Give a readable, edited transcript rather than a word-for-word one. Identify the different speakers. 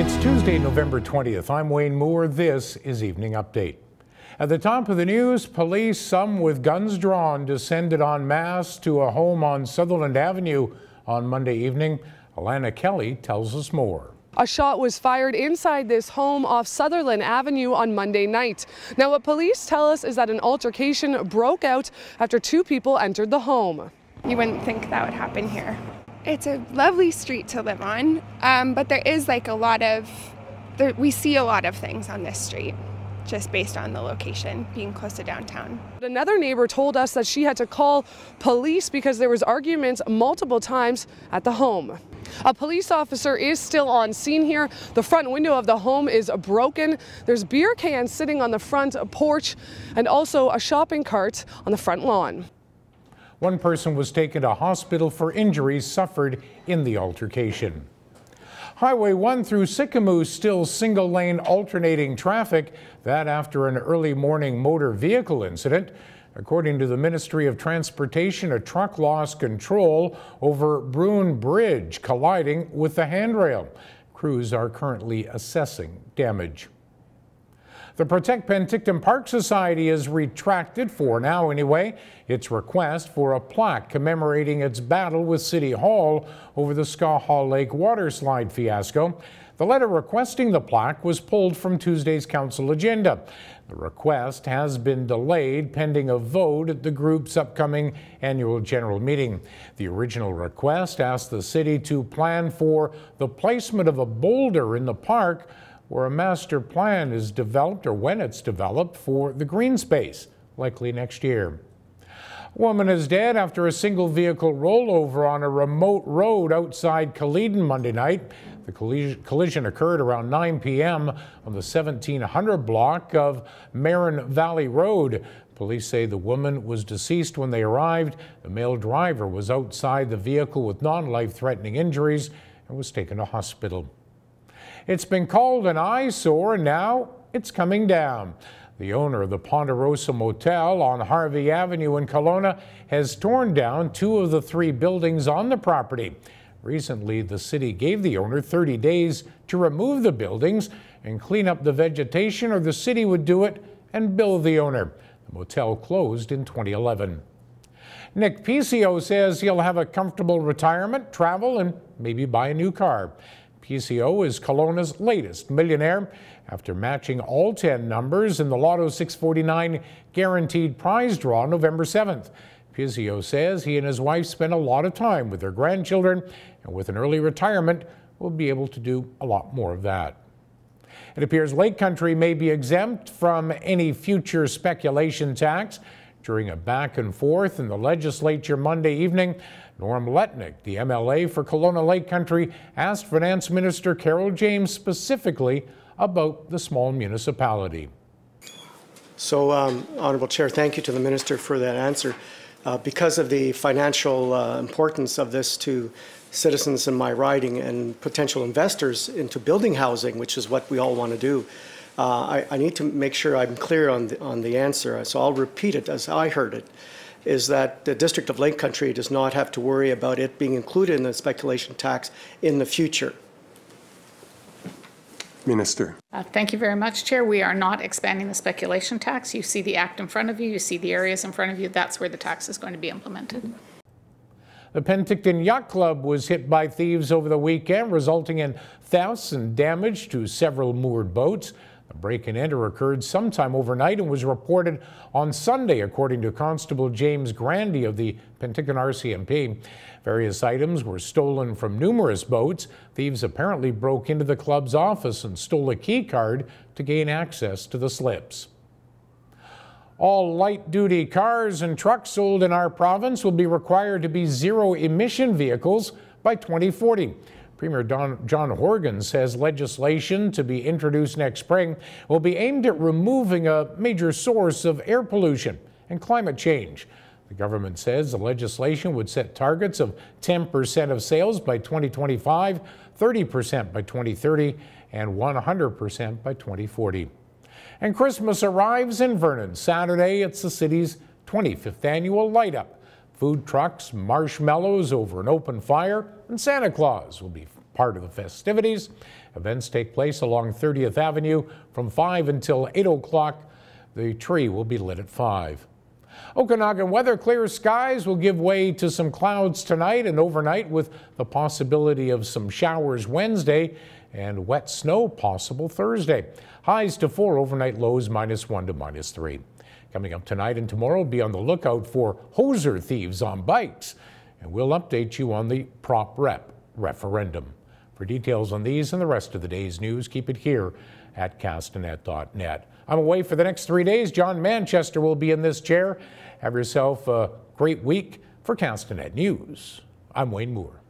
Speaker 1: It's Tuesday, November 20th. I'm Wayne Moore. This is Evening Update. At the top of the news, police, some with guns drawn, descended en masse to a home on Sutherland Avenue on Monday evening. Alana Kelly tells us more.
Speaker 2: A shot was fired inside this home off Sutherland Avenue on Monday night. Now, what police tell us is that an altercation broke out after two people entered the home.
Speaker 3: You wouldn't think that would happen here. It's a lovely street to live on, but there is like we see a lot of things on this street just based on the location being close to downtown.
Speaker 2: Another neighbor told us that she had to call police because there was arguments multiple times at the home. A police officer is still on scene here. The front window of the home is broken. There's beer cans sitting on the front porch and also a shopping cart on the front lawn.
Speaker 1: One person was taken to hospital for injuries suffered in the altercation. Highway 1 through Sycamore still single-lane alternating traffic, that after an early morning motor vehicle incident. According to the Ministry of Transportation, a truck lost control over Bruin Bridge, colliding with the handrail. Crews are currently assessing damage. The Protect Penticton Park Society has retracted, for now anyway, its request for a plaque commemorating its battle with City Hall over the Skaw Lake waterslide fiasco. The letter requesting the plaque was pulled from Tuesday's council agenda. The request has been delayed pending a vote at the group's upcoming annual general meeting. The original request asked the city to plan for the placement of a boulder in the park where a master plan is developed, or when it's developed, for the green space, likely next year. A woman is dead after a single vehicle rollover on a remote road outside Caledon Monday night. The collision occurred around 9 p.m. on the 1700 block of Marin Valley Road. Police say the woman was deceased when they arrived. The male driver was outside the vehicle with non-life-threatening injuries and was taken to hospital. It's been called an eyesore, and now it's coming down. The owner of the Ponderosa Motel on Harvey Avenue in Kelowna has torn down two of the three buildings on the property. Recently, the city gave the owner 30 days to remove the buildings and clean up the vegetation, or the city would do it and bill the owner. The motel closed in 2011. Nick Picio says he'll have a comfortable retirement, travel, and maybe buy a new car. Picio is Kelowna's latest millionaire after matching all 10 numbers in the Lotto 649 guaranteed prize draw November 7th. Picio says he and his wife spent a lot of time with their grandchildren, and with an early retirement, will be able to do a lot more of that. It appears Lake Country may be exempt from any future speculation tax. During a back and forth in the legislature Monday evening, Norm Letnick, the MLA for Kelowna Lake Country, asked Finance Minister Carol James specifically about the small municipality.
Speaker 4: So, Honourable Chair, thank you to the Minister for that answer. Because of the financial importance of this to citizens in my riding and potential investors into building housing, which is what we all want to do, I need to make sure I'm clear on the answer, so I'll repeat it as I heard it, is that the District of Lake Country does not have to worry about it being included in the speculation tax in the future.
Speaker 5: Minister.
Speaker 6: Thank you very much, Chair. We are not expanding the speculation tax. You see the act in front of you, you see the areas in front of you. That's where the tax is going to be implemented.
Speaker 1: The Penticton Yacht Club was hit by thieves over the weekend, resulting in thefts and damage to several moored boats. The break and enter occurred sometime overnight and was reported on Sunday, according to Constable James Grandy of the Penticton RCMP. Various items were stolen from numerous boats. Thieves apparently broke into the club's office and stole a key card to gain access to the slips. All light-duty cars and trucks sold in our province will be required to be zero-emission vehicles by 2040. Premier John Horgan says legislation to be introduced next spring will be aimed at removing a major source of air pollution and climate change. The government says the legislation would set targets of 10% of sales by 2025, 30% by 2030, and 100% by 2040. And Christmas arrives in Vernon. Saturday, it's the city's 25th annual light up. Food trucks, marshmallows over an open fire, and Santa Claus will be part of the festivities. Events take place along 30th Avenue from 5 until 8 o'clock. The tree will be lit at 5. Okanagan weather: clear skies will give way to some clouds tonight and overnight, with the possibility of some showers Wednesday and wet snow possible Thursday. Highs to 4, overnight lows -1 to -3. Coming up tonight and tomorrow, be on the lookout for hoser thieves on bikes, and we'll update you on the prop rep referendum. For details on these and the rest of the day's news, keep it here at castanet.net. I'm away for the next 3 days. John Manchester will be in this chair. Have yourself a great week. For Castanet News, I'm Wayne Moore.